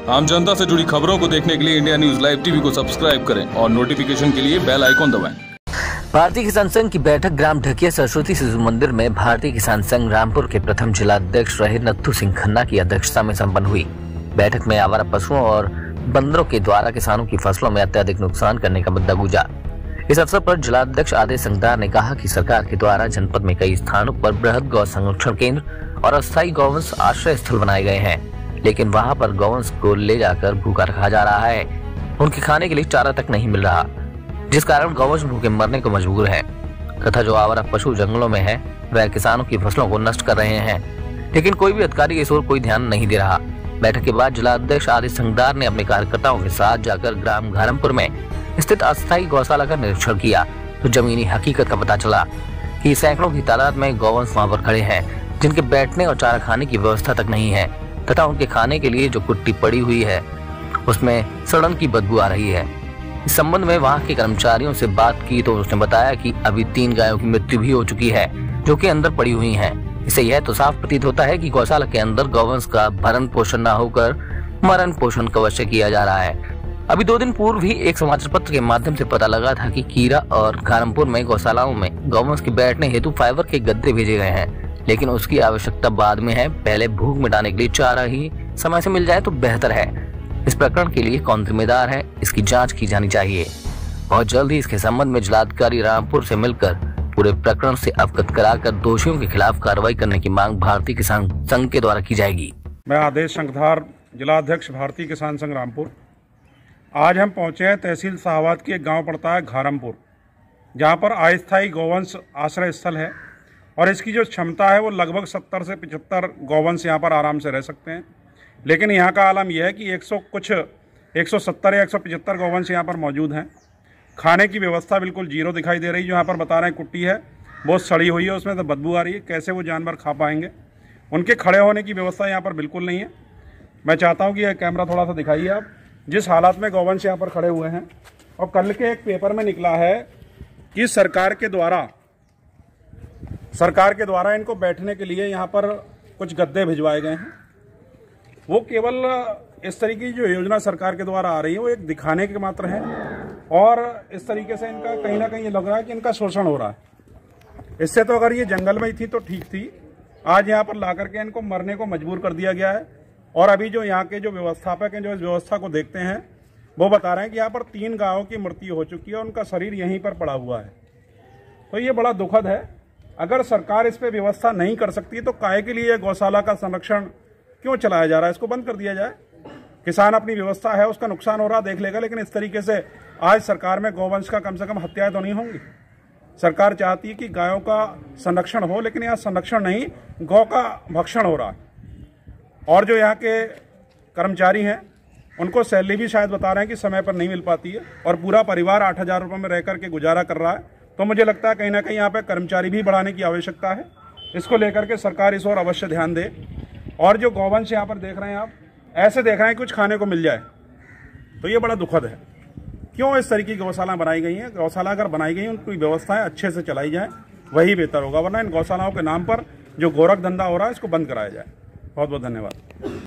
आम जनता से जुड़ी खबरों को देखने के लिए इंडिया न्यूज लाइव टीवी को सब्सक्राइब करें और नोटिफिकेशन के लिए बेल आइकॉन दबाएं। भारतीय किसान संघ की बैठक ग्राम ढकिया सरस्वती शिशु मंदिर में भारतीय किसान संघ रामपुर के प्रथम जिला अध्यक्ष रहे नत्थू सिंह खन्ना की अध्यक्षता में संपन्न हुई। बैठक में आवारा पशुओं और बंदरों के द्वारा किसानों की फसलों में अत्यधिक नुकसान करने का मुद्दा गूंजा। इस अवसर पर जिलाध्यक्ष आदेश संगदार ने कहा कि सरकार के द्वारा जनपद में कई स्थानों पर बृहद गौ संरक्षण केंद्र और अस्थायी गौवंश आश्रय स्थल बनाए गए हैं, लेकिन वहां पर गौवंश को ले जाकर भूखा रखा जा रहा है। उनके खाने के लिए चारा तक नहीं मिल रहा, जिस कारण गौवंश भूखे मरने को मजबूर है तथा जो आवारा पशु जंगलों में है वह किसानों की फसलों को नष्ट कर रहे हैं, लेकिन कोई भी अधिकारी इस ओर कोई ध्यान नहीं दे रहा। बैठक के बाद जिलाध्यक्ष आदित्य संगदार ने अपने कार्यकर्ताओं के साथ जाकर ग्राम घारमपुर में स्थित अस्थायी गौशाला का निरीक्षण किया तो जमीनी हकीकत का पता चला कि सैकड़ों की तादाद में गौवंश वहां पर खड़े हैं, जिनके बैठने और चारा खाने की व्यवस्था तक नहीं है तथा उनके खाने के लिए जो कुट्टी पड़ी हुई है उसमें सड़न की बदबू आ रही है। इस संबंध में वहां के कर्मचारियों से बात की तो उसने बताया कि अभी 3 गायों की मृत्यु भी हो चुकी है जो कि अंदर पड़ी हुई हैं। इससे यह तो साफ प्रतीत होता है कि गौशाला के अंदर गौवंश का भरण पोषण न होकर मरण पोषण का अवश्य किया जा रहा है। अभी 2 दिन पूर्व ही एक समाचार पत्र के माध्यम से पता लगा था कि कीरा और घारमपुर में गौशालाओं में गौवंश के बैठने हेतु फाइबर के गद्दे भेजे गए हैं, लेकिन उसकी आवश्यकता बाद में है। पहले भूख मिटाने के लिए चारा ही समय से मिल जाए तो बेहतर है। इस प्रकरण के लिए कौन जिम्मेदार है, इसकी जांच की जानी चाहिए। बहुत जल्द ही इसके संबंध में जिलाधिकारी रामपुर से मिलकर पूरे प्रकरण से अवगत कराकर दोषियों के खिलाफ कार्रवाई करने की मांग भारतीय किसान संघ के द्वारा की जाएगी। मैं आदेश संगदार, जिलाध्यक्ष भारतीय किसान संघ रामपुर। आज हम पहुंचे हैं तहसील शाहबाद की एक गांव पड़ता है घारमपुर, जहां पर अस्थायी गौवंश आश्रय स्थल है और इसकी जो क्षमता है वो लगभग 70 से 75 गौवंश यहां पर आराम से रह सकते हैं। लेकिन यहां का आलम यह है कि 170 या 175 गौवंश यहां पर मौजूद हैं। खाने की व्यवस्था बिल्कुल जीरो दिखाई दे रही है। जो यहाँ पर बता रहे हैं कुट्टी है बहुत सड़ी हुई है, उसमें तो बदबू आ रही है। कैसे वो जानवर खा पाएंगे? उनके खड़े होने की व्यवस्था यहाँ पर बिल्कुल नहीं है। मैं चाहता हूँ कि यह कैमरा थोड़ा सा दिखाइए आप, जिस हालात में गौवंश यहाँ पर खड़े हुए हैं। और कल के एक पेपर में निकला है कि सरकार के द्वारा इनको बैठने के लिए यहाँ पर कुछ गद्दे भिजवाए गए हैं। वो केवल इस तरीके की जो योजना सरकार के द्वारा आ रही है वो एक दिखाने के मात्र है और इस तरीके से इनका कहीं ना कहीं ये लग रहा है कि इनका शोषण हो रहा है। इससे तो अगर ये जंगल में ही थी तो ठीक थी, आज यहाँ पर ला करके इनको मरने को मजबूर कर दिया गया है। और अभी जो यहाँ के जो व्यवस्थापक हैं जो इस व्यवस्था को देखते हैं वो बता रहे हैं कि यहाँ पर 3 गायों की मृत्यु हो चुकी है और उनका शरीर यहीं पर पड़ा हुआ है। तो ये बड़ा दुखद है। अगर सरकार इस पर व्यवस्था नहीं कर सकती तो काहे के लिए गौशाला का संरक्षण क्यों चलाया जा रहा है? इसको बंद कर दिया जाए। किसान अपनी व्यवस्था है, उसका नुकसान हो रहा देख लेगा, लेकिन इस तरीके से आज सरकार में गौवंश का कम से कम हत्याएं तो नहीं होंगी। सरकार चाहती है कि गायों का संरक्षण हो, लेकिन यहाँ संरक्षण नहीं, गौ का भक्षण हो रहा है। और जो यहाँ के कर्मचारी हैं उनको सैलरी भी शायद बता रहे हैं कि समय पर नहीं मिल पाती है और पूरा परिवार 8,000 रुपये में रह करके गुजारा कर रहा है। तो मुझे लगता है कहीं ना कहीं यहाँ पे कर्मचारी भी बढ़ाने की आवश्यकता है। इसको लेकर के सरकार इस ओर अवश्य ध्यान दे। और जो गौवंश यहाँ पर देख रहे हैं आप, ऐसे देख रहे हैं कुछ खाने को मिल जाए, तो ये बड़ा दुखद है। क्यों इस तरीके की गौशाला बनाई गई हैं? गौशाला अगर बनाई गई हैं उनकी व्यवस्थाएं अच्छे से चलाई जाए, वही बेहतर होगा। वरना इन गौशालाओं के नाम पर जो गोरख धंधा हो रहा है इसको बंद कराया जाए। बहुत बहुत धन्यवाद।